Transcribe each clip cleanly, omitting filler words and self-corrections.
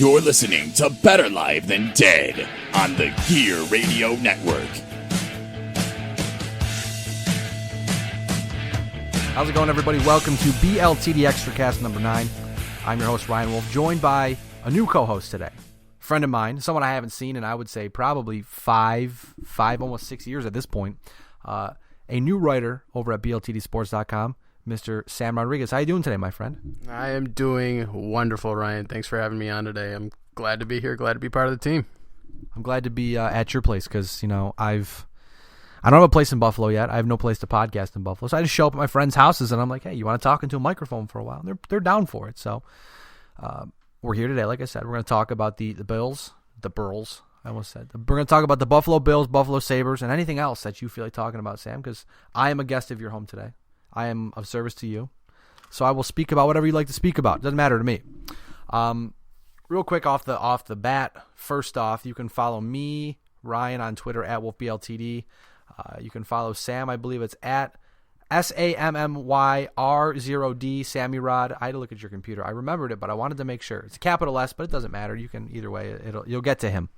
You're listening to Better Live Than Dead on the Gear Radio Network. How's it going, everybody? Welcome to BLTD Extracast number 9. I'm your host, Ryan Wolfe, joined by a new co-host today. Friend of mine, someone I haven't seen in, I would say, probably five, almost 6 years at this point. A new writer over at BLTDsports.com, Mr. Sam Rodriguez. How you doing today, my friend? I am doing wonderful, Ryan. Thanks for having me on today. I'm glad to be here, glad to be part of the team. I'm glad to be at your place because, I don't have a place in Buffalo yet. I have no place to podcast in Buffalo. So I just show up at my friends' houses, and I'm like, hey, you want to talk into a microphone for a while? They're down for it. So we're here today. Like I said, we're going to talk about the Bills, the Burls, I almost said. We're going to talk about the Buffalo Bills, Buffalo Sabres, and anything else that you feel like talking about, Sam, because I am a guest of your home today. I am of service to you. So I will speak about whatever you'd like to speak about. It doesn't matter to me. Real quick off the bat, first off, you can follow me, Ryan, on Twitter at WolfBLTD. You can follow Sam, I believe it's at SAMMYR0D, Sammyrod. I had to look at your computer. I remembered it, but I wanted to make sure. It's a capital S, but it doesn't matter. You can, either way, you'll get to him.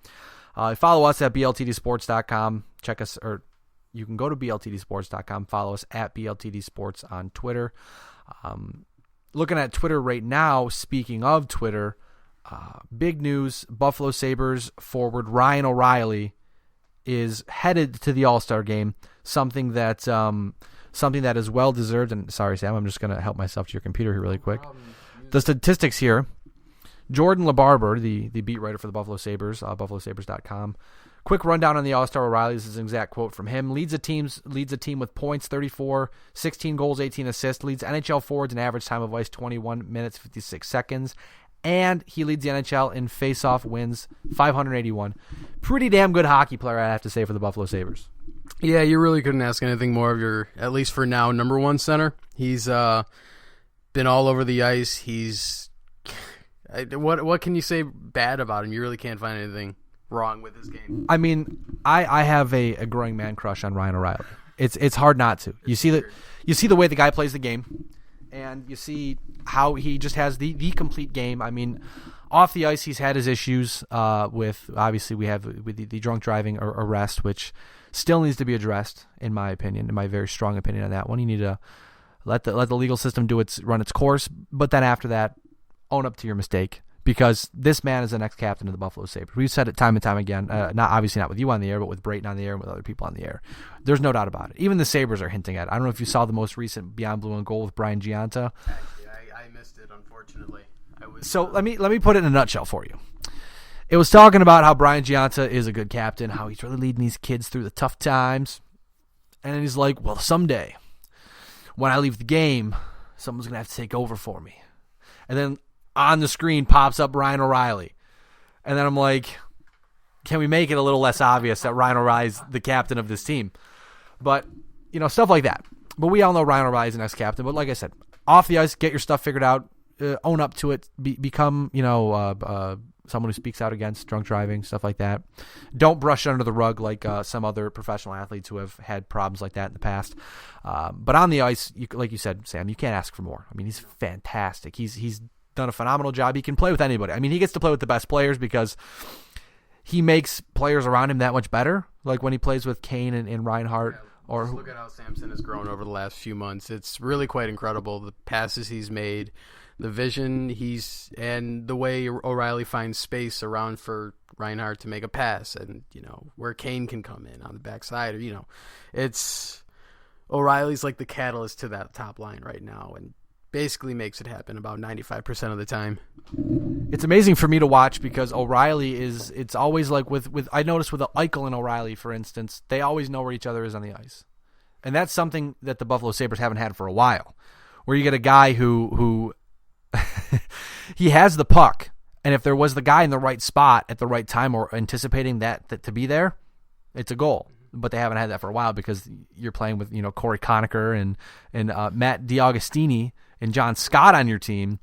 Follow us at BLTDsports.com. Check us, or you can go to BLTDsports.com. Follow us at BLTDsports on Twitter. Looking at Twitter right now, speaking of Twitter, big news, Buffalo Sabres forward Ryan O'Reilly is headed to the All-Star game, something that is well-deserved. And sorry, Sam, I'm just going to help myself to your computer here really quick. The statistics here, Jordan LeBarber, the beat writer for the Buffalo Sabres, buffalosabres.com. Quick rundown on the All-Star O'Reilly. This is an exact quote from him. Leads a team with points, 34, 16 goals, 18 assists. Leads NHL forwards an average time of ice, 21 minutes, 56 seconds. And he leads the NHL in face-off wins, 581. Pretty damn good hockey player, I have to say, for the Buffalo Sabres. Yeah, you really couldn't ask anything more of your, at least for now, number one center. He's been all over the ice. What can you say bad about him? You really can't find anything wrong with his game. I mean, I have a growing man crush on Ryan O'Reilly. It's hard not to. You see the way the guy plays the game, and you see how he just has the complete game. I mean, off the ice, he's had his issues with, obviously, we have with the drunk driving arrest, which still needs to be addressed, in my opinion, in my very strong opinion on that one. You need to let the legal system run its course, but then after that, own up to your mistake, because this man is the next captain of the Buffalo Sabres. We've said it time and time again, not with you on the air, but with Brayton on the air and with other people on the air. There's no doubt about it. Even the Sabres are hinting at it. I don't know if you saw the most recent Beyond Blue and Gold with Brian Giunta. I missed it, unfortunately. So let me put it in a nutshell for you. It was talking about how Brian Giunta is a good captain, how he's really leading these kids through the tough times. And he's like, well, someday, when I leave the game, someone's going to have to take over for me. And then on the screen pops up Ryan O'Reilly. And then I'm like, can we make it a little less obvious that Ryan O'Reilly's the captain of this team? But, stuff like that. But we all know Ryan O'Reilly's the next captain. But like I said, off the ice, get your stuff figured out, own up to it, become, someone who speaks out against drunk driving, stuff like that. Don't brush it under the rug like some other professional athletes who have had problems like that in the past. But on the ice, like you said, Sam, you can't ask for more. I mean, he's fantastic. He's done a phenomenal job. He can play with anybody. I mean, he gets to play with the best players because he makes players around him that much better. Like when he plays with Kane and Reinhart. Just look at how Samson has grown over the last few months. It's really quite incredible. The passes he's made, the vision and the way O'Reilly finds space around for Reinhart to make a pass, and where Kane can come in on the backside. It's O'Reilly's like the catalyst to that top line right now, and basically makes it happen about 95% of the time. It's amazing for me to watch because O'Reilly it's always like with I noticed with Eichel and O'Reilly, for instance, they always know where each other is on the ice. And that's something that the Buffalo Sabres haven't had for a while, where you get a guy who he has the puck, and if there was the guy in the right spot at the right time or anticipating that to be there, it's a goal. But they haven't had that for a while because you're playing with Corey Conacher and Matt DiAugustini and John Scott on your team.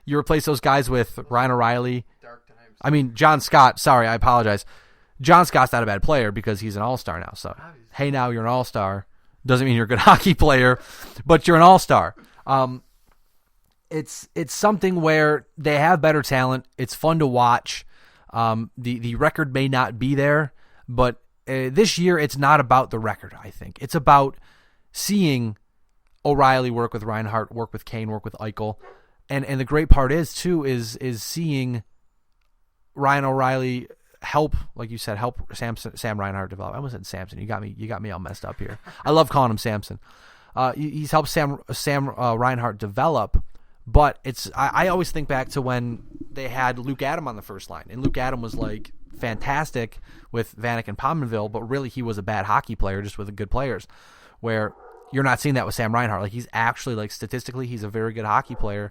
You replace those guys with Ryan O'Reilly. Dark times. I mean, John Scott. Sorry, I apologize. John Scott's not a bad player because he's an all-star now. So, hey, now you're an all-star. Doesn't mean you're a good hockey player, but you're an all-star. it's something where they have better talent. It's fun to watch. The record may not be there, but this year it's not about the record, I think. It's about seeing O'Reilly work with Reinhart, work with Kane, work with Eichel. And the great part is seeing Ryan O'Reilly help, like you said, help Sam Reinhart develop. I almost said Samson. You got me all messed up here. I love calling him Samson. He's helped Sam Reinhart develop, but I always think back to when they had Luke Adam on the first line, and Luke Adam was like fantastic with Vanek and Pominville, but really he was a bad hockey player just with good players, where you're not seeing that with Sam Reinhart. Like, he's actually, like, statistically, he's a very good hockey player,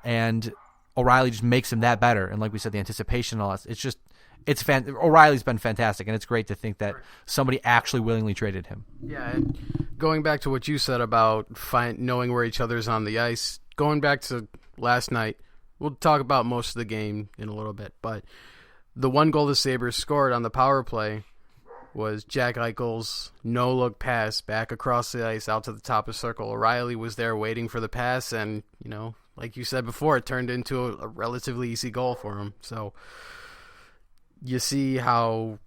and O'Reilly just makes him that better. And like we said, the anticipation and all that, O'Reilly's been fantastic, and it's great to think that somebody actually willingly traded him. Yeah, and going back to what you said about knowing where each other's on the ice, going back to last night, we'll talk about most of the game in a little bit, but the one goal the Sabres scored on the power play was Jack Eichel's no-look pass back across the ice out to the top of the circle. O'Reilly was there waiting for the pass, and, like you said before, it turned into a relatively easy goal for him. So you see how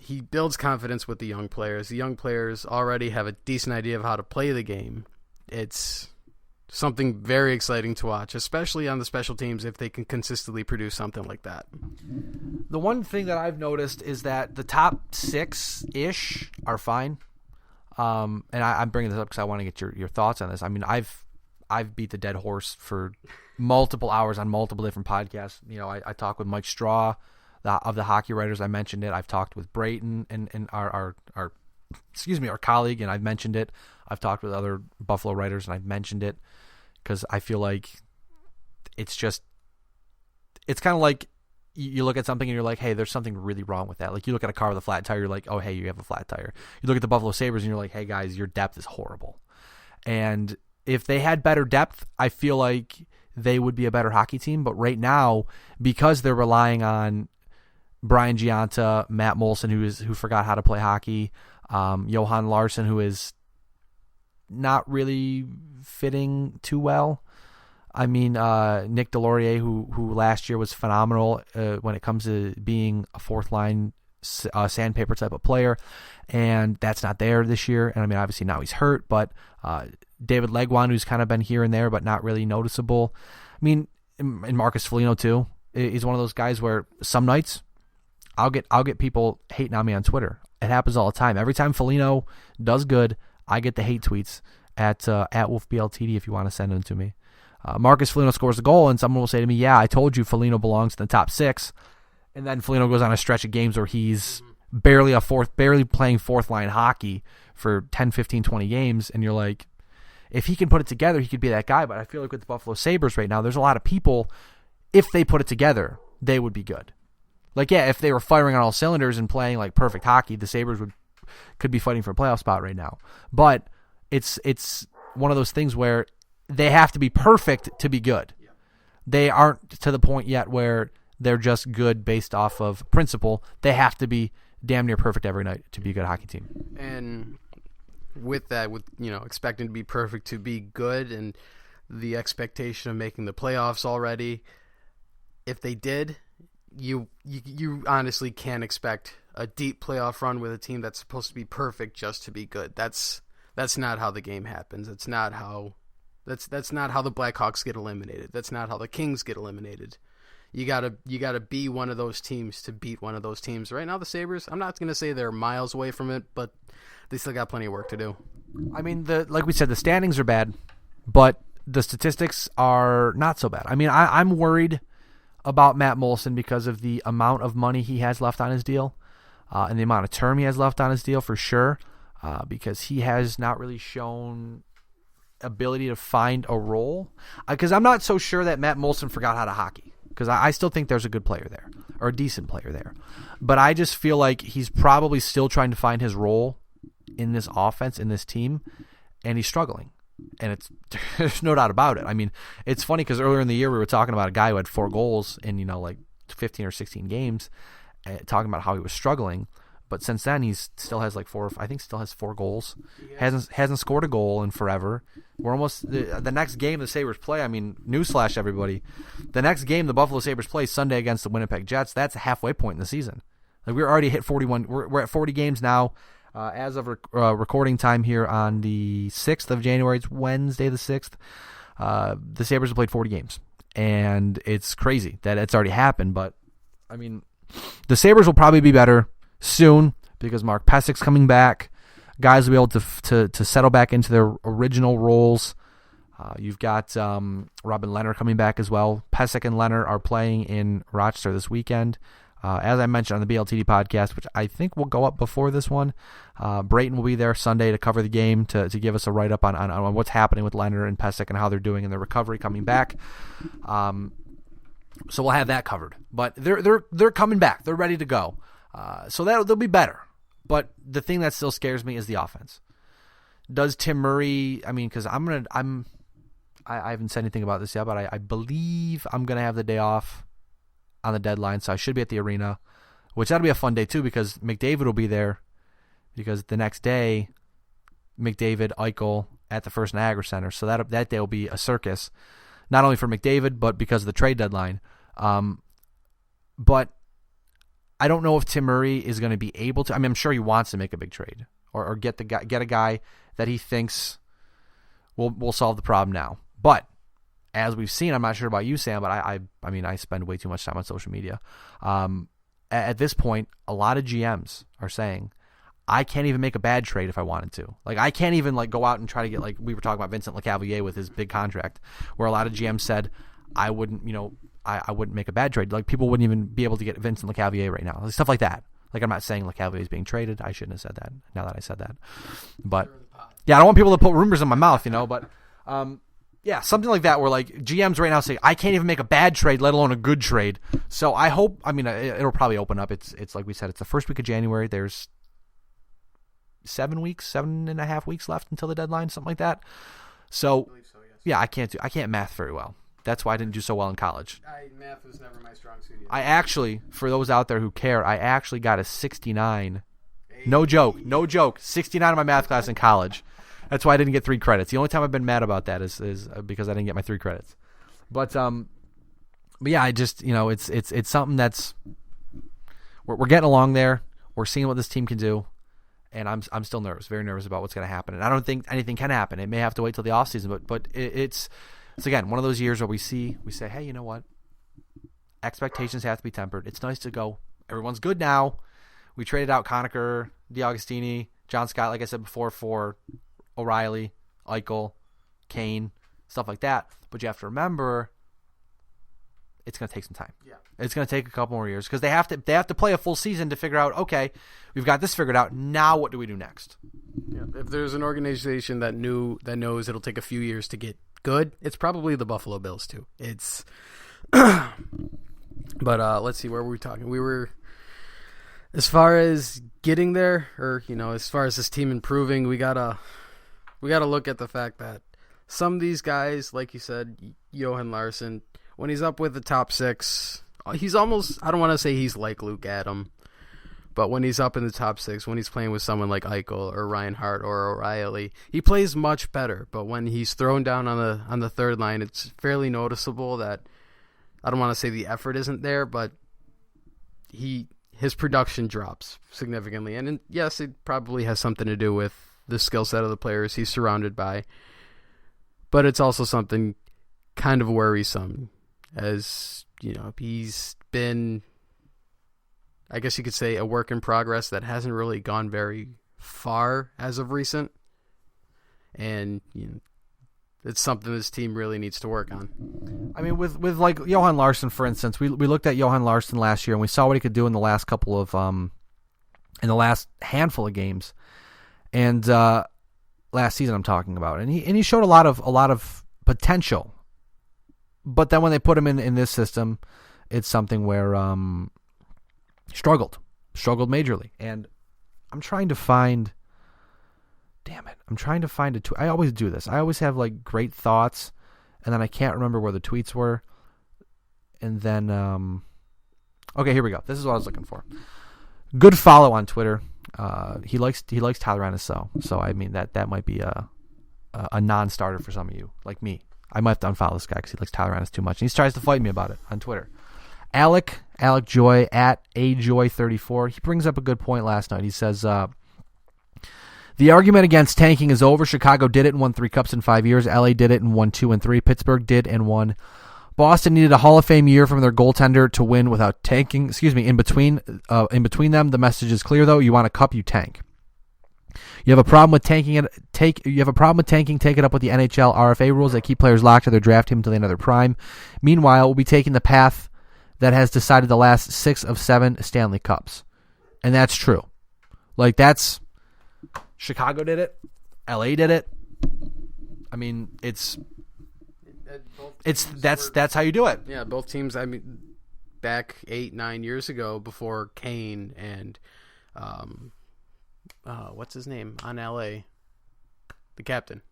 he builds confidence with the young players. The young players already have a decent idea of how to play the game. It's something very exciting to watch, especially on the special teams if they can consistently produce something like that. The one thing that I've noticed is that the top six-ish are fine. And I'm bringing this up because I want to get your thoughts on this. I mean, I've beat the dead horse for multiple hours on multiple different podcasts. I talk with Mike Straw of the Hockey Writers. I mentioned it. I've talked with Brayton and our colleague, and I've mentioned it. I've talked with other Buffalo writers, and I've mentioned it because I feel like it's kind of like you look at something and you're like, hey, there's something really wrong with that. Like, you look at a car with a flat tire, you're like, oh, hey, you have a flat tire. You look at the Buffalo Sabres and you're like, hey, guys, your depth is horrible. And if they had better depth, I feel like they would be a better hockey team. But right now, because they're relying on Brian Giunta, Matt Molson, who forgot how to play hockey, Johan Larsson, who is not really fitting too well. I mean, Nick Delorier, who last year was phenomenal when it comes to being a fourth line sandpaper type of player, and that's not there this year. And I mean, obviously now he's hurt, but David Legwand, who's kind of been here and there, but not really noticeable. I mean, and Marcus Foligno too. He's one of those guys where some nights I'll get people hating on me on Twitter. It happens all the time. Every time Foligno does good, I get the hate tweets at WolfBLTD if you want to send them to me. Marcus Foligno scores a goal, and someone will say to me, yeah, I told you Foligno belongs in the top six. And then Foligno goes on a stretch of games where he's barely playing fourth line hockey for 10, 15, 20 games. And you're like, if he can put it together, he could be that guy. But I feel like with the Buffalo Sabres right now, there's a lot of people, if they put it together, they would be good. Like, yeah, if they were firing on all cylinders and playing like perfect hockey, the Sabres could be fighting for a playoff spot right now. But it's one of those things where they have to be perfect to be good. Yeah. They aren't to the point yet where they're just good based off of principle. They have to be damn near perfect every night to be a good hockey team. And with that, expecting to be perfect to be good, and the expectation of making the playoffs already, if they did, you honestly can't expect a deep playoff run with a team that's supposed to be perfect just to be good. That's not how the game happens. That's not how the Blackhawks get eliminated. That's not how the Kings get eliminated. You gotta be one of those teams to beat one of those teams. Right now, the Sabres, I'm not gonna say they're miles away from it, but they still got plenty of work to do. I mean, like we said, the standings are bad, but the statistics are not so bad. I mean, I'm worried about Matt Molson because of the amount of money he has left on his deal, and the amount of term he has left on his deal for sure, because he has not really shown ability to find a role. Because I'm not so sure that Matt Molson forgot how to hockey, because I still think there's a good player there, or a decent player there. But I just feel like he's probably still trying to find his role in this offense, in this team, and he's struggling. And there's no doubt about it. I mean, it's funny because earlier in the year we were talking about a guy who had 4 goals in, like 15 or 16 games, talking about how he was struggling. but since then he still has like still has 4 goals. Hasn't scored a goal in forever. We're almost the next game the Sabres play. I mean, newsflash everybody, the next game the Buffalo Sabres play Sunday against the Winnipeg Jets. That's a halfway point in the season. Like we're already hit 41. We're at 40 games now. As of recording time here on the 6th of January, it's Wednesday the 6th. The Sabres have played 40 games, and it's crazy that it's already happened. But I mean, the Sabres will probably be better soon because Mark Pesic's coming back. Guys will be able to settle back into their original roles. You've got Robin Lehner coming back as well. Pesic and Lehner are playing in Rochester this weekend. As I mentioned on the BLTD podcast, which I think will go up before this one, Brayton will be there Sunday to cover the game, to give us a write-up on what's happening with Lehner and Pesic and how they're doing in their recovery coming back. So we'll have that covered. But they're coming back. They're ready to go. So they'll be better. But the thing that still scares me is the offense. Does Tim Murray? I mean, because I haven't said anything about this yet, but I believe I'm gonna have the day off on the deadline, so I should be at the arena, which that'll be a fun day too because McDavid will be there, because the next day McDavid, Eichel at the First Niagara Center, so that day will be a circus, not only for McDavid but because of the trade deadline. But I don't know if Tim Murray is going to be able to. I mean, I'm sure he wants to make a big trade or get a guy that he thinks will solve the problem now, but as we've seen, I'm not sure about you, Sam, but I mean, I spend way too much time on social media. At this point, a lot of GMs are saying, I can't even make a bad trade if I wanted to. Like, I can't even like go out and try to get, like we were talking about Vincent Lecavalier with his big contract, where a lot of GMs said, I wouldn't make a bad trade. Like, people wouldn't even be able to get Vincent Lecavalier right now. Like, stuff like that. Like, I'm not saying Lecavalier is being traded. I shouldn't have said that now that I said that. But, yeah, I don't want people to put rumors in my mouth, but... yeah, something like that where like GMs right now say, I can't even make a bad trade, let alone a good trade. So I hope, I mean, it'll probably open up. It's like we said, it's the first week of January. There's 7.5 weeks left until the deadline, something like that. So, yes. Yeah, I can't math very well. That's why I didn't do so well in college. Math was never my strong suit either. I actually, for those out there who care, I actually got a 69. No joke, 69 in my math class in college. That's why I didn't get 3 credits. The only time I've been mad about that is because I didn't get my 3 credits. But yeah, I just, it's something that's we're getting along there. We're seeing what this team can do, and I'm still nervous, very nervous about what's going to happen. And I don't think anything can happen. It may have to wait till the offseason, but it's again one of those years where we say, hey, you know what? Expectations have to be tempered. It's nice to go, everyone's good now. We traded out Conacher, DiAugustini, John Scott, like I said before, for O'Reilly, Eichel, Kane, stuff like that. But you have to remember, it's going to take some time. Yeah, it's going to take a couple more years because they have to play a full season to figure out, okay, we've got this figured out. Now what do we do next? Yeah, if there's an organization that knows it'll take a few years to get good, it's probably the Buffalo Bills too. It's, but let's see, where were we talking? We were. As far as getting there, or as far as this team improving, we gotta look at the fact that some of these guys, like you said, Johan Larsson, when he's up with the top 6, he's almost, I don't want to say he's like Luke Adam, but when he's up in the top 6, when he's playing with someone like Eichel or Reinhart or O'Reilly, he plays much better. But when he's thrown down on the third line, it's fairly noticeable that, I don't want to say the effort isn't there, but his production drops significantly. And yes, it probably has something to do with the skill set of the players he's surrounded by. But it's also something kind of worrisome, as, he's been, I guess you could say, a work in progress that hasn't really gone very far as of recent. And, it's something this team really needs to work on. I mean, with like Johan Larsson, for instance, we looked at Johan Larsson last year and we saw what he could do in the last couple of in the last handful of games, and last season I'm talking about, and he showed a lot of potential, but then when they put him in this system, it's something where struggled majorly, and I'm trying to find. Damn it. I'm trying to find a tweet. I always do this. I always have like great thoughts, and then I can't remember where the tweets were. And then, okay, here we go. This is what I was looking for. Good follow on Twitter. He likes Tyler Ennis, so I mean that might be a non-starter for some of you, like me. I might have to unfollow this guy because he likes Tyler Ennis too much. And he tries to fight me about it on Twitter. Alec Joy at AJoy34. He brings up a good point last night. He says, the argument against tanking is over. Chicago did it and won 3 cups in 5 years. LA did it and won 2 and 3. Pittsburgh did and won. Boston needed a Hall of Fame year from their goaltender to win without tanking. In between them, the message is clear though. You want a cup, you tank. You have a problem with tanking it. Take it up with the NHL RFA rules that keep players locked to their draft team until the end of their prime. Meanwhile, we'll be taking the path that has decided the last 6 of 7 Stanley Cups. And that's true. Like, that's... Chicago did it. LA did it. I mean, that's how you do it. Yeah, both teams, I mean, back 8-9 years ago before Kane and... what's his name on LA? The captain.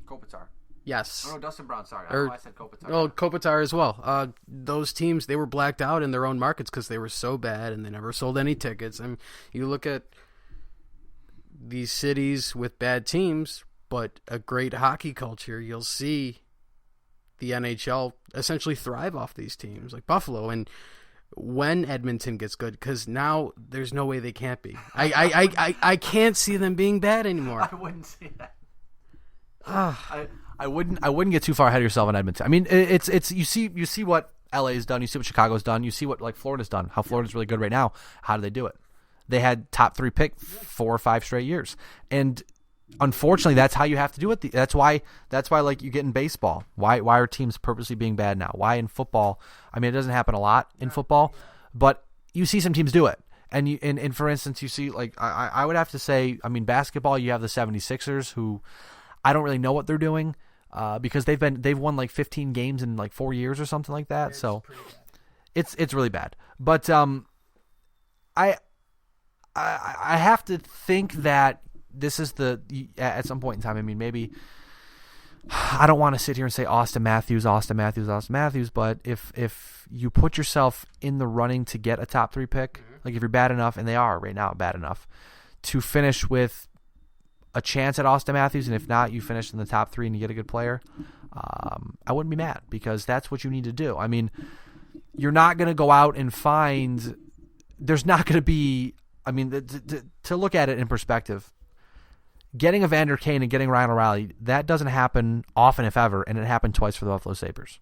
Kopitar. Yes. Oh, no, Dustin Brown, sorry. I said Kopitar. Oh, Kopitar as well. Those teams, they were blacked out in their own markets because they were so bad and they never sold any tickets. I mean, you look at these cities with bad teams, but a great hockey culture, you'll see the NHL essentially thrive off these teams, like Buffalo. And when Edmonton gets good, because now there's no way they can't be. I can't see them being bad anymore. I wouldn't say that. I wouldn't get too far ahead of yourself in Edmonton. I mean, it's you see what LA's done, you see what Chicago's done, you see what like Florida's done. How Florida's really good right now. How do they do it? They had top 3 pick 4 or 5 straight years, and unfortunately, that's how you have to do it. That's why like you get in baseball. Why are teams purposely being bad now? Why in football? I mean, it doesn't happen a lot in football, but you see some teams do it. And for instance, you see like I would have to say, I mean, basketball, you have the 76ers who I don't really know what they're doing because they've won like 15 games in like 4 years or something like that. So it's really bad. But I have to think that this is at some point in time. I mean, maybe I don't want to sit here and say Austin Matthews, but if you put yourself in the running to get a top 3 pick, like if you're bad enough, and they are right now bad enough to finish with a chance at Austin Matthews, and if not, you finish in the top 3 and you get a good player, I wouldn't be mad because that's what you need to do. I mean, you're not going to go out and find. There's not going to be. I mean, to look at it in perspective, getting Evander Kane and getting Ryan O'Reilly, that doesn't happen often, if ever, and it happened twice for the Buffalo Sabres.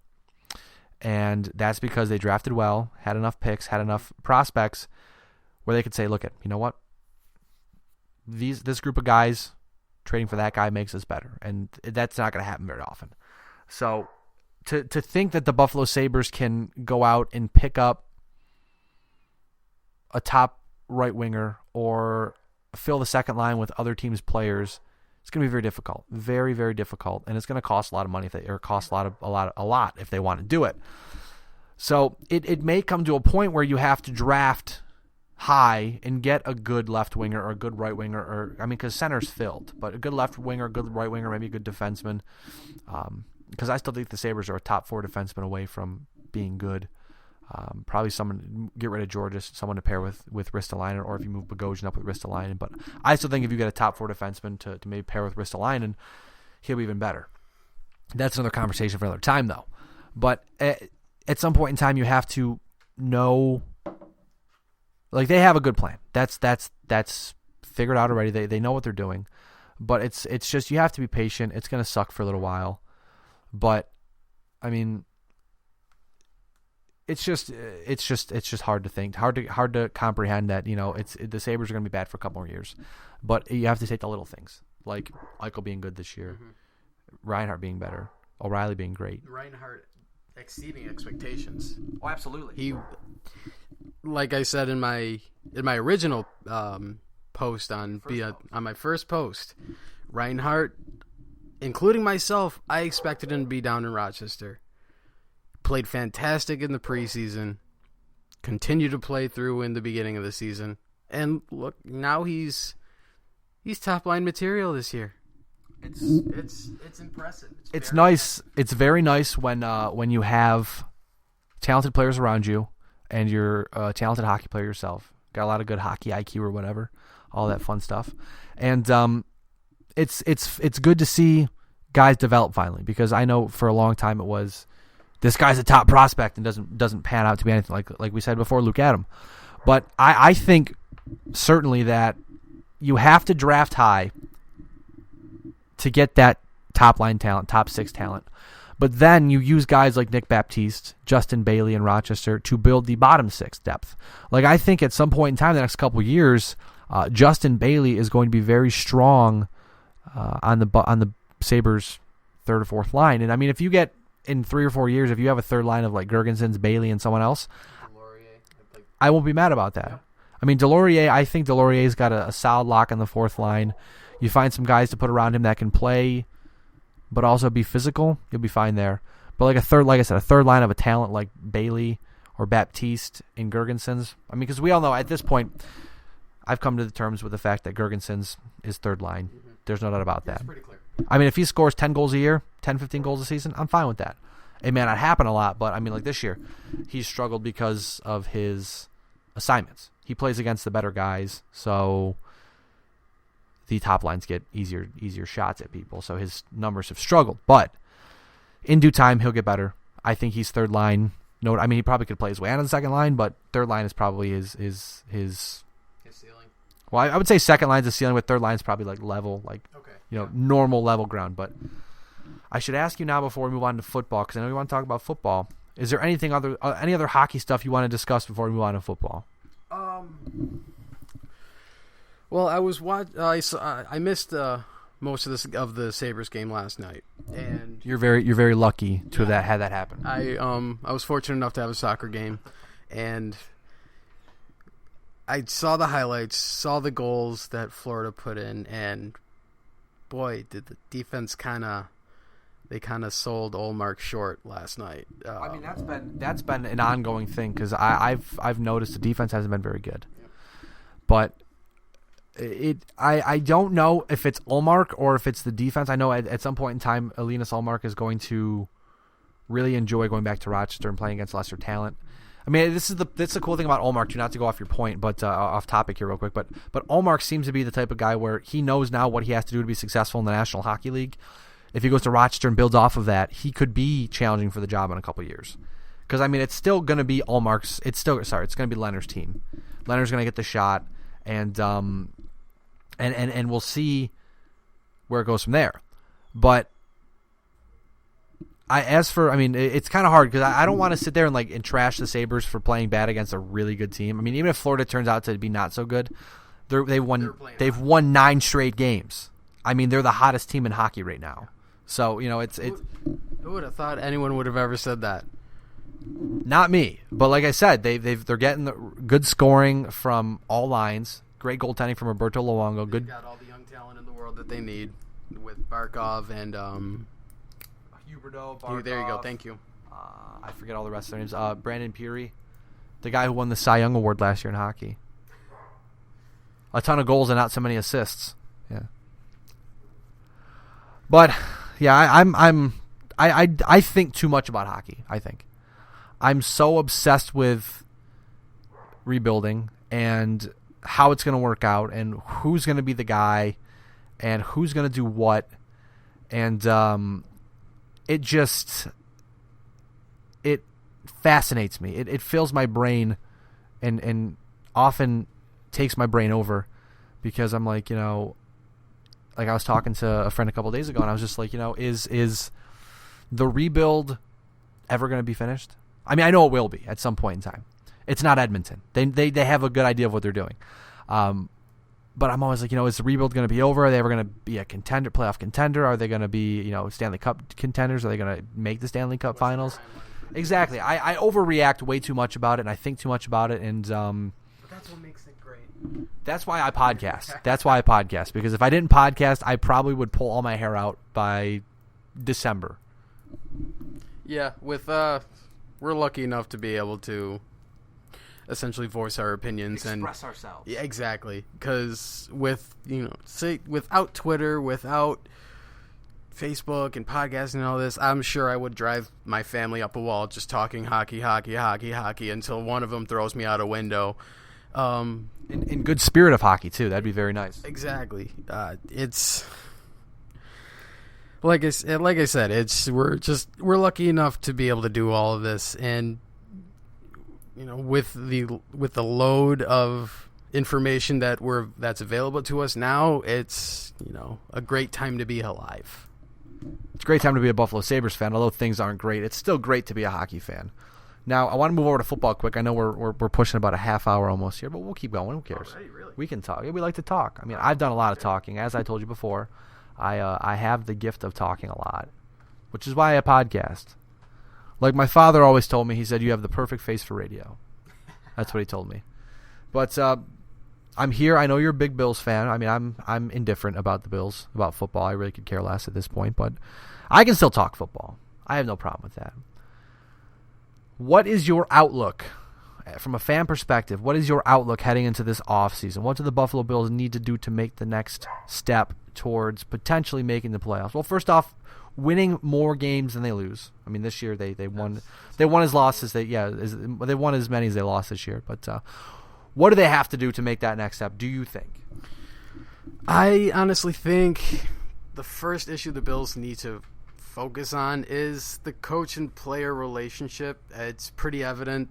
And that's because they drafted well, had enough picks, had enough prospects where they could say, look, you know what? This group of guys, trading for that guy makes us better. And that's not going to happen very often. So to think that the Buffalo Sabres can go out and pick up a top right winger or fill the second line with other teams' players, it's going to be very difficult, very, very difficult, and it's going to cost a lot of money a lot if they want to do it. So it may come to a point where you have to draft high and get a good left winger or a good right winger, or I mean, because center's filled, but a good left winger, a good right winger, maybe a good defenseman. Because I still think the Sabres are a top 4 defenseman away from being good. Probably someone, get rid of Georges, someone to pair with Ristolainen, or if you move Bogosian up with Ristolainen. But I still think if you get a top 4 defenseman to maybe pair with Ristolainen, he'll be even better. That's another conversation for another time, though. But at some point in time, you have to know, like, they have a good plan. That's figured out already. They know what they're doing. But it's just, you have to be patient. It's going to suck for a little while. But I mean, it's just hard to think, hard to comprehend that, you know, the Sabres are going to be bad for a couple more years, but you have to take the little things, like Eichel being good this year, Reinhart being better, O'Reilly being great, Reinhart exceeding expectations. Oh, absolutely. He, like I said in my original post on my first post, Reinhart, including myself, I expected him to be down in Rochester. Played fantastic in the preseason, continued to play through in the beginning of the season, and look, now he's top line material this year. It's impressive. It's nice. It's very nice when you have talented players around you and you're a talented hockey player yourself, got a lot of good hockey IQ or whatever, all that fun stuff. And it's good to see guys develop finally, because I know for a long time it was this guy's a top prospect and doesn't pan out to be anything like we said before, Luke Adam. But I think certainly that you have to draft high to get that top line talent, top six talent. But then you use guys like Nick Baptiste, Justin Bailey in Rochester to build the bottom six depth. Like, I think at some point in time, the next couple of years, Justin Bailey is going to be very strong on the Sabres' third or fourth line. And I mean, if you get in 3 or 4 years, if you have a third line of like Gergensons, Bailey, and someone else, I won't be mad about that. Yeah. I mean, I think Delorier's got a solid lock on the fourth line. You find some guys to put around him that can play, but also be physical, you'll be fine there. But like a third line of a talent like Bailey or Baptiste and Gergensons. I mean, because we all know at this point, I've come to the terms with the fact that Gergensons is third line. Mm-hmm. There's no doubt about that. It's pretty clear. I mean, if he scores 10 goals a year, 10, 15 goals a season, I'm fine with that. It may not happen a lot, but I mean, like this year, he's struggled because of his assignments. He plays against the better guys, so the top lines get easier shots at people, so his numbers have struggled. But in due time, he'll get better. I think he's third line. No, I mean, he probably could play his way out on the second line, but third line is probably his ceiling. Well, I would say second line's the ceiling, but third line's probably like level, like normal level ground. But I should ask you now before we move on to football, because I know we want to talk about football. Is there any other hockey stuff you want to discuss before we move on to football? Well, I missed most of the Sabres game last night, and you're very lucky to have had that happen. I was fortunate enough to have a soccer game, and I saw the highlights, saw the goals that Florida put in, and boy, did the defense kind of sold Ullmark short last night. I mean, that's been an ongoing thing, because I've noticed the defense hasn't been very good, but I don't know if it's Ullmark or if it's the defense. I know at some point in time, Linus Ullmark is going to really enjoy going back to Rochester and playing against lesser talent. I mean, that's the cool thing about Ullmark, too, not to go off your point, but off topic here real quick. But Ullmark seems to be the type of guy where he knows now what he has to do to be successful in the National Hockey League. If he goes to Rochester and builds off of that, he could be challenging for the job in a couple of years. Because, I mean, it's still going to be Ullmark's. It's going to be Leonard's team. Leonard's going to get the shot, and we'll see where it goes from there. But it's kind of hard, because I don't want to sit there and trash the Sabres for playing bad against a really good team. I mean, even if Florida turns out to be not so good, they've won 9 straight games. I mean, they're the hottest team in hockey right now. So, it's who would have thought anyone would have ever said that? Not me, but like I said, they're getting the good scoring from all lines. Great goaltending from Roberto Luongo. They've got all the young talent in the world that they need with Barkov and Huberdeau, Barkov. There you go. Thank you. I forget all the rest of their names. Brandon Peary, the guy who won the Cy Young Award last year in hockey. A ton of goals and not so many assists. Yeah. But yeah, I think too much about hockey. I think I'm so obsessed with rebuilding and how it's going to work out and who's going to be the guy and who's going to do what, and it fascinates me. It fills my brain and often takes my brain over, because I'm like, like I was talking to a friend a couple of days ago, and I was just like, is the rebuild ever going to be finished? I mean, I know it will be at some point in time. It's not Edmonton. They have a good idea of what they're doing. But I'm always like, is the rebuild going to be over? Are they ever going to be a playoff contender? Are they going to be, Stanley Cup contenders? Are they going to make the Stanley Cup finals? Exactly. I overreact way too much about it, and I think too much about it, and but that's what makes it great. That's why I podcast. Because if I didn't podcast, I probably would pull all my hair out by December. Yeah, we're lucky enough to be able to essentially voice our opinions and express ourselves. Yeah, exactly. Because without Twitter, without Facebook and podcasting and all this, I'm sure I would drive my family up a wall just talking hockey until one of them throws me out a window. In good spirit of hockey too. That'd be very nice. Exactly. It's like I said. We're lucky enough to be able to do all of this, and with the load of information that's available to us now, it's a great time to be alive. It's a great time to be a Buffalo Sabres fan. Although things aren't great, it's still great to be a hockey fan. Now, I want to move over to football quick. I know we're pushing about a half hour almost here, but we'll keep going. Who cares? Already, really? We can talk. Yeah, we like to talk. I mean, I've done a lot of talking. As I told you before, I have the gift of talking a lot, which is why I podcast. Like my father always told me, he said, you have the perfect face for radio. That's what he told me. But I'm here. I know you're a big Bills fan. I mean, I'm indifferent about the Bills, about football. I really could care less at this point, but I can still talk football. I have no problem with that. What is your outlook from a fan perspective? What is your outlook heading into this offseason? What do the Buffalo Bills need to do to make the next step towards potentially making the playoffs? Well, first off, winning more games than they lose. I mean, this year they won as losses. They won as many as they lost this year. But what do they have to do to make that next step, do you think? I honestly think the first issue the Bills need to focus on is the coach and player relationship. It's pretty evident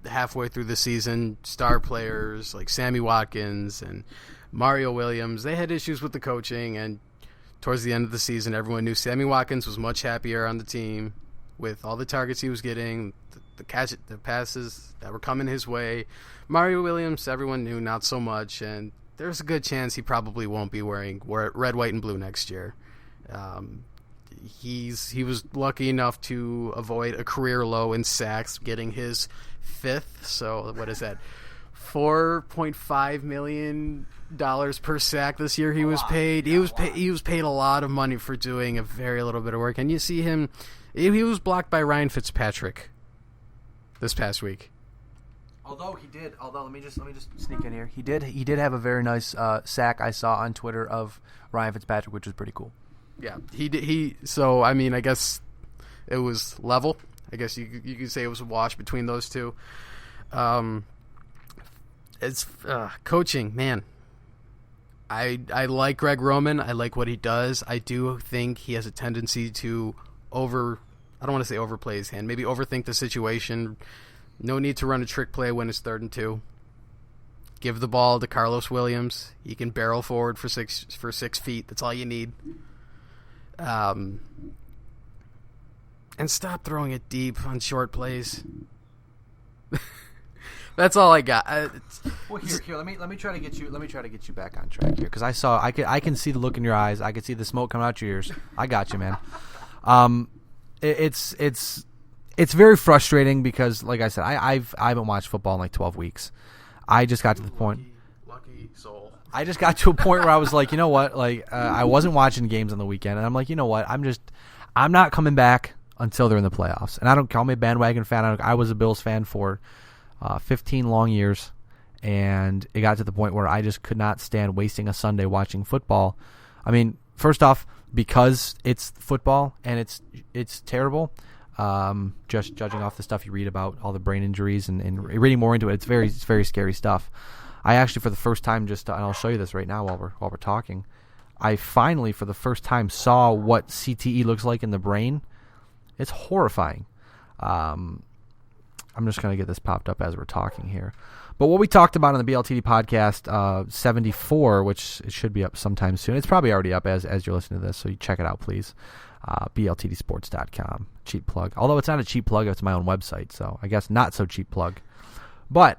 halfway through the season, star players like Sammy Watkins and Mario Williams, they had issues with the coaching, and towards the end of the season, everyone knew Sammy Watkins was much happier on the team with all the targets he was getting, the passes that were coming his way. Mario Williams, everyone knew not so much, and there's a good chance he probably won't be wearing red, white, and blue next year. He was lucky enough to avoid a career low in sacks, getting his 5th. So what is that? $4.5 million per sack this year. He was paid. He was paid a lot of money for doing a very little bit of work. And you see him. He was blocked by Ryan Fitzpatrick this past week. Although let me just sneak in here. He did have a very nice sack I saw on Twitter of Ryan Fitzpatrick, which was pretty cool. Yeah, he did. So I mean, I guess it was level. I guess you could say it was a wash between those two. It's coaching, man. I like Greg Roman. I like what he does. I do think he has a tendency to I don't want to say overplay his hand. Maybe overthink the situation. No need to run a trick play when it's 3rd and 2. Give the ball to Carlos Williams. He can barrel forward for 6 feet. That's all you need. And stop throwing it deep on short plays. That's all I got. Well, here. Let me try to get you back on track here, because I can see the look in your eyes. I can see the smoke coming out your ears. I got you, man. It's very frustrating because, like I said, I haven't watched football in like 12 weeks. I just got to the point. Lucky soul. I just got to a point where I was like, you know what? Like, I wasn't watching games on the weekend, and I'm like, you know what? I'm not coming back until they're in the playoffs. And I don't call me a bandwagon fan. I was a Bills fan for 15 long years, and it got to the point where I just could not stand wasting a Sunday watching football. I mean, first off, because it's football and it's terrible. Just judging off the stuff you read about all the brain injuries and reading more into it, it's very scary stuff. I actually, for the first time, and I'll show you this right now while we're talking, I finally, for the first time, saw what CTE looks like in the brain. It's horrifying. I'm just going to get this popped up as we're talking here. But what we talked about on the BLTD podcast 74, which it should be up sometime soon. It's probably already up as you're listening to this, so you check it out, please. BLTDsports.com. Cheap plug. Although it's not a cheap plug, it's my own website, so I guess not so cheap plug. But,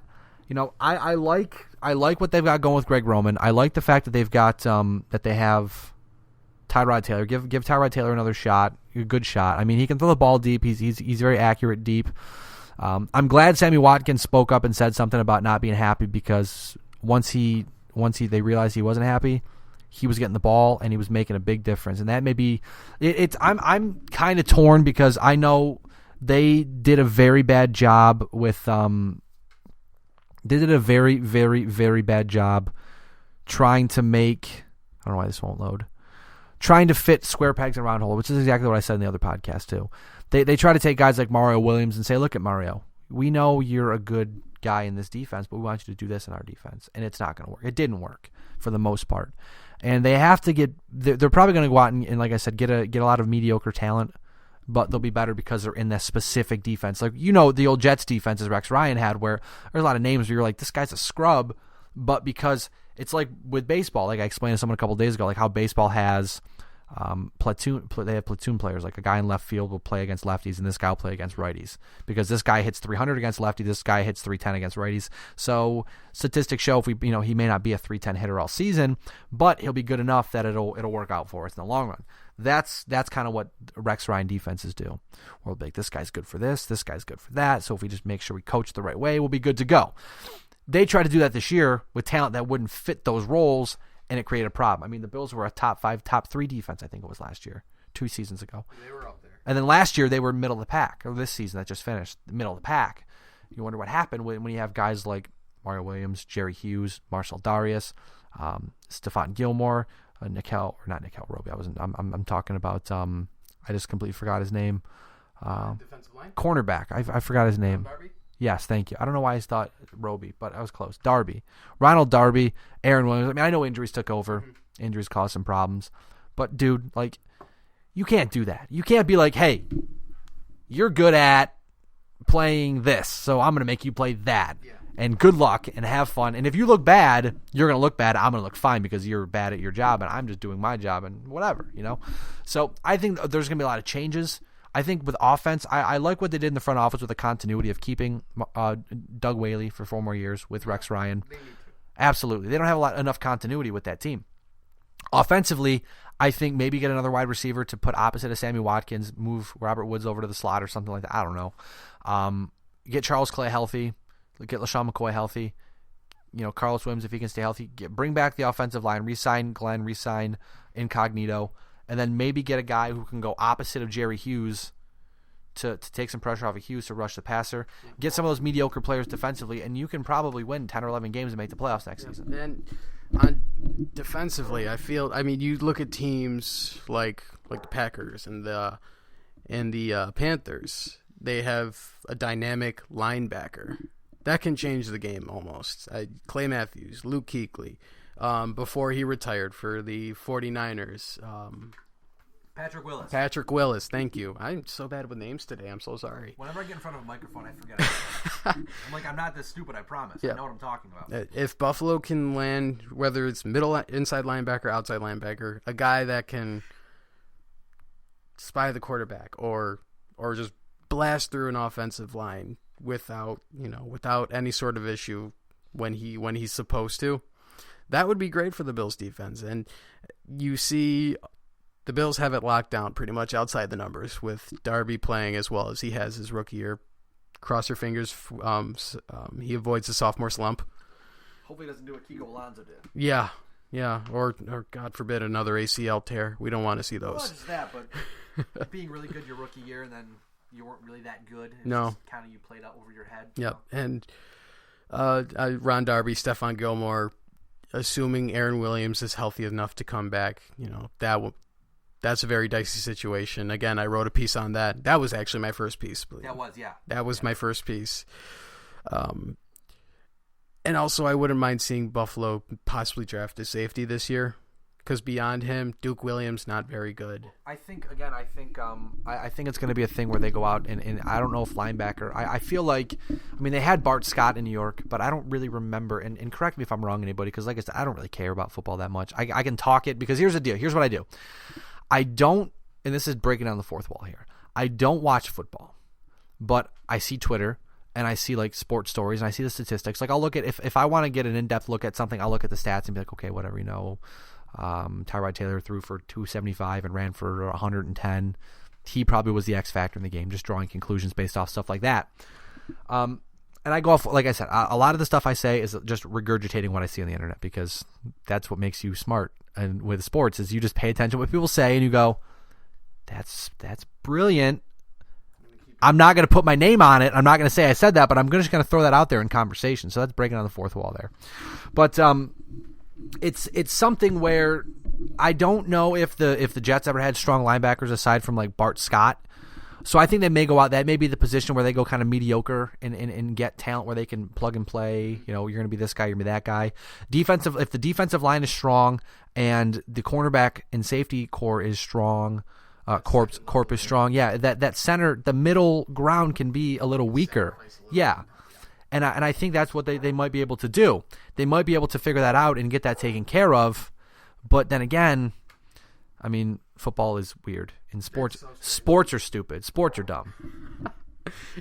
I like what they've got going with Greg Roman. I like the fact that they've got that they have Tyrod Taylor. Give Tyrod Taylor another shot, a good shot. I mean, he can throw the ball deep. He's very accurate deep. I'm glad Sammy Watkins spoke up and said something about not being happy, because once they realized he wasn't happy, he was getting the ball and he was making a big difference. And that may be I'm kind of torn, because I know they did a very bad job with they did a very, very, very bad job trying to make, I don't know why this won't load, trying to fit square pegs in round hole, which is exactly what I said in the other podcast too. They try to take guys like Mario Williams and say, look at Mario. we know you're a good guy in this defense, but we want you to do this in our defense. And it's not going to work. It didn't work for the most part. And they have to they're probably going to go out and, like I said, get a lot of mediocre talent, but they'll be better because they're in that specific defense. Like, the old Jets defenses Rex Ryan had, where there's a lot of names where you're like, this guy's a scrub, but because it's like with baseball, like I explained to someone a couple of days ago, like how baseball has they have platoon players, like a guy in left field will play against lefties and this guy will play against righties because this guy hits 300 against lefty, this guy hits 310 against righties. So statistics show if he may not be a 310 hitter all season, but he'll be good enough that it'll work out for us in the long run. That's kind of what Rex Ryan defenses do. We'll be like, this guy's good for this guy's good for that. So if we just make sure we coach the right way, we'll be good to go. They tried to do that this year with talent that wouldn't fit those roles, and it created a problem. I mean, the Bills were a top 5, top 3 defense, I think it was last year, 2 seasons ago. They were up there. And then last year, they were middle of the pack, or this season that just finished, middle of the pack. You wonder what happened when you have guys like Mario Williams, Jerry Hughes, Marcel Darius, Stephon Gilmore, I'm talking about, I just completely forgot his name. Defensive line? Cornerback. I forgot his name. Darby? Yes, thank you. I don't know why I thought Roby, but I was close. Darby. Ronald Darby, Aaron Williams. I mean, I know injuries took over. Mm-hmm. Injuries caused some problems. But, dude, like, you can't do that. You can't be like, hey, you're good at playing this, so I'm going to make you play that. Yeah. And good luck and have fun. And if you look bad, you're going to look bad. I'm going to look fine because you're bad at your job, and I'm just doing my job and whatever, So I think there's going to be a lot of changes. I think with offense, I like what they did in the front office with the continuity of keeping Doug Whaley for 4 more years with Rex Ryan. Absolutely. They don't have enough continuity with that team. Offensively, I think maybe get another wide receiver to put opposite of Sammy Watkins, move Robert Woods over to the slot or something like that. I don't know. Get Charles Clay healthy. Get LaShawn McCoy healthy. Carlos Williams, if he can stay healthy. Bring back the offensive line. Re-sign Glenn. Re-sign Incognito. And then maybe get a guy who can go opposite of Jerry Hughes to take some pressure off of Hughes to rush the passer. Get some of those mediocre players defensively, and you can probably win 10 or 11 games and make the playoffs next season. And on defensively, you look at teams like the Packers and the Panthers. They have a dynamic linebacker that can change the game almost. Clay Matthews, Luke Kuechly. Before he retired for the 49ers. Patrick Willis, thank you. I'm so bad with names today. I'm so sorry. Whenever I get in front of a microphone, I forget it. I'm like, I'm not this stupid, I promise. Yeah. I know what I'm talking about. If Buffalo can land, whether it's inside linebacker, outside linebacker, a guy that can spy the quarterback or just blast through an offensive line without any sort of issue when he's supposed to, that would be great for the Bills defense. And you see the Bills have it locked down pretty much outside the numbers with Darby playing as well as he has his rookie year. Cross your fingers. He avoids the sophomore slump. Hopefully he doesn't do what Kiko Alonso did. Yeah. Or God forbid another ACL tear. We don't want to see those. Well, not just that, but being really good your rookie year and then you weren't really that good. No. Kind of you played out over your head. Yep. And Ron Darby, Stephon Gilmore, assuming Aaron Williams is healthy enough to come back, that's a very dicey situation. Again, I wrote a piece on that. That was actually my first piece. That was my first piece. And also, I wouldn't mind seeing Buffalo possibly draft a safety this year, because beyond him, Duke Williams not very good. I think it's going to be a thing where they go out and I don't know if linebacker. I feel like, they had Bart Scott in New York, but I don't really remember. And correct me if I'm wrong, anybody, because like I said, I don't really care about football that much. I can talk it because here's the deal. Here's what I do. I don't, and this is breaking down the fourth wall here. I don't watch football, but I see Twitter. And I see like sports stories and I see the statistics. Like I'll look at if I want to get an in-depth look at something, I'll look at the stats and be like, okay, whatever, Tyrod Taylor threw for 275 and ran for 110. He probably was the X factor in the game, just drawing conclusions based off stuff like that. And I go off, like I said, a lot of the stuff I say is just regurgitating what I see on the internet because that's what makes you smart. And with sports is you just pay attention to what people say and you go, that's brilliant. I'm not going to put my name on it. I'm not going to say I said that, but I'm just going to throw that out there in conversation. So that's breaking on the fourth wall there. But it's something where I don't know if the Jets ever had strong linebackers aside from like Bart Scott So I think they may go out. That may be the position where they go kind of mediocre and get talent where they can plug and play. You're going to be this guy, you're going to be that guy. If the defensive line is strong and the cornerback and safety core is strong, corp is strong. Yeah, that center, the middle ground can be a little weaker. Yeah. And I think that's what they might be able to do. They might be able to figure that out and get that taken care of. But then again, I mean, football is weird. In sports, sports are stupid. Sports are dumb.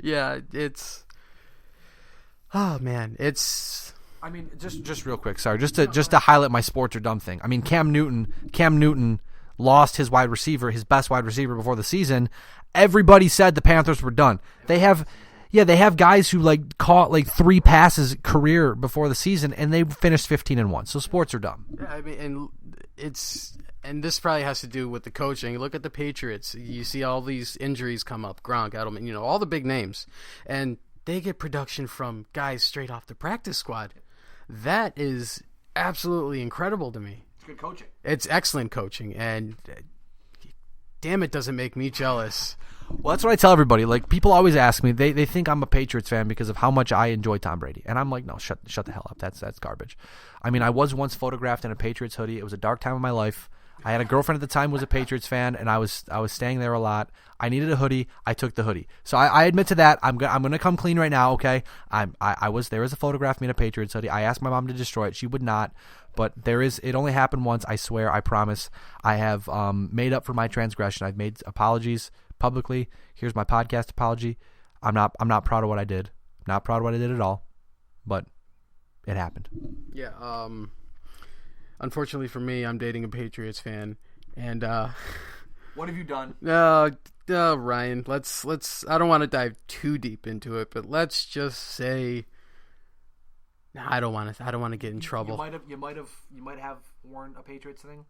Yeah, it's. Oh man, it's. I mean, just real quick. Sorry, just to highlight my sports are dumb thing. I mean, Cam Newton lost his best wide receiver before the season. Everybody said the Panthers were done. They have guys who caught 3 passes career before the season, and they finished 15-1. So sports are dumb. Yeah, I mean, and this probably has to do with the coaching. Look at the Patriots. You see all these injuries come up. Gronk, Edelman, all the big names, and they get production from guys straight off the practice squad. That is absolutely incredible to me. It's good coaching. It's excellent coaching, and damn, it doesn't make me jealous. Well, that's what I tell everybody. People always ask me, they think I'm a Patriots fan because of how much I enjoy Tom Brady. And I'm like, no, shut the hell up. That's garbage. I mean, I was once photographed in a Patriots hoodie. It was a dark time of my life. I had a girlfriend at the time who was a Patriots fan, and I was staying there a lot. I needed a hoodie. I took the hoodie. So I admit to that. I'm going to come clean right now, okay? There was a photograph of me in a Patriots hoodie. I asked my mom to destroy it. She would not. But it only happened once. I swear. I promise. I have made up for my transgression. I've made apologies publicly. Here's my podcast apology. I'm not proud of what I did. Not proud of what I did at all. But it happened. Yeah. Unfortunately for me, I'm dating a Patriots fan, and what have you done? Ryan, let's. I don't want to dive too deep into it, but let's just say, I don't want to get in trouble. You might have worn a Patriots thing.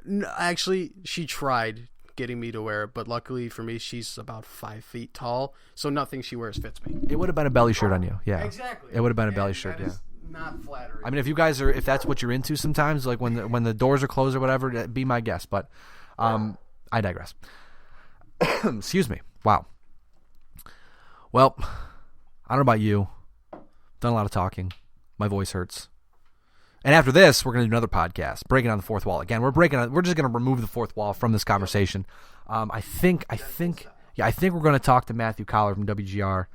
No, actually, she tried getting me to wear it, but luckily for me, she's about 5 feet tall, so nothing she wears fits me. It would have been a belly shirt on you. Yeah, exactly. It would have been a belly shirt. Yeah. Not flattering. I mean, if that's what you're into sometimes, when the doors are closed or whatever, be my guest. But I digress. Excuse me. Wow. Well, I don't know about you. Done a lot of talking. My voice hurts. And after this, we're going to do another podcast, breaking down the fourth wall. Again, we're just going to remove the fourth wall from this conversation. I think we're going to talk to Matthew Collar from WGR.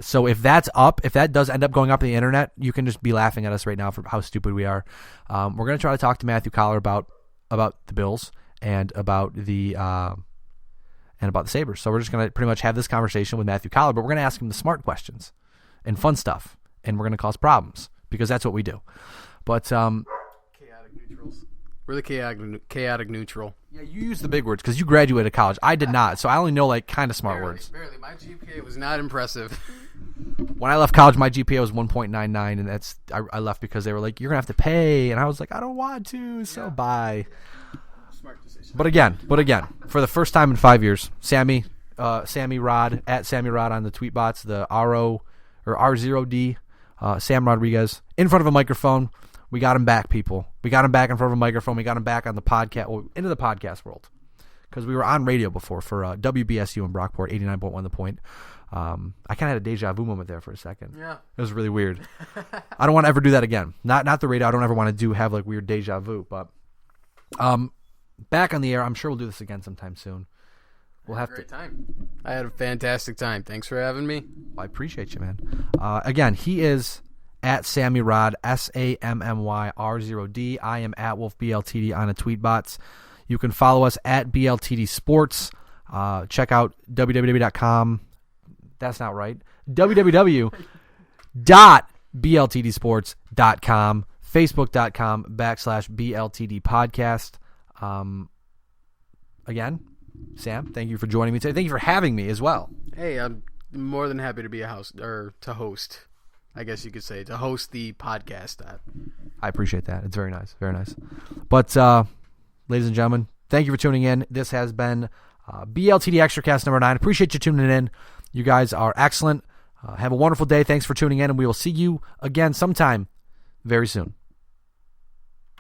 So if that does end up going up on the internet, you can just be laughing at us right now for how stupid we are. We're going to try to talk to Matthew Collar about the Bills and about the Sabres. So we're just going to pretty much have this conversation with Matthew Collar, but we're going to ask him the smart questions and fun stuff, and we're going to cause problems because that's what we do. But chaotic neutrals. We're the chaotic neutral. Yeah, you use the big words because you graduated college. I did not, so I only know kind of smart words. Barely. My GPA was not impressive. When I left college, my GPA was 1.99, and I left because they were like, "You're gonna have to pay," and I was like, "I don't want to." So bye. Smart decision. But again, for the first time in 5 years, Sammy Rod at Sammy Rod on the tweet bots, the R0D, Sam Rodriguez in front of a microphone. We got him back, people. We got him back in front of a microphone. We got him back on the podcast, into the podcast world, because we were on radio before for WBSU in Brockport, 89.1 The Point. I kind of had a deja vu moment there for a second. Yeah, it was really weird. I don't want to ever do that again. Not the radio. I don't ever want to have weird deja vu. But back on the air. I'm sure we'll do this again sometime soon. We'll have great time. I had a fantastic time. Thanks for having me. Well, I appreciate you, man. Again, he is at Sammy Rod, SAMMYR0D. I am at Wolf BLTD on the tweet bots. You can follow us at BLTD Sports. Check out www.com. That's not right. www.bltdsports.com. Facebook.com/BLTD podcast. Again, Sam, thank you for joining me today. Thank you for having me as well. Hey, I'm more than happy to be to host. I guess you could say, to host the podcast. I appreciate that. It's very nice. Very nice. But, ladies and gentlemen, thank you for tuning in. This has been BLTD Extracast number 9. Appreciate you tuning in. You guys are excellent. Have a wonderful day. Thanks for tuning in, and we will see you again sometime very soon.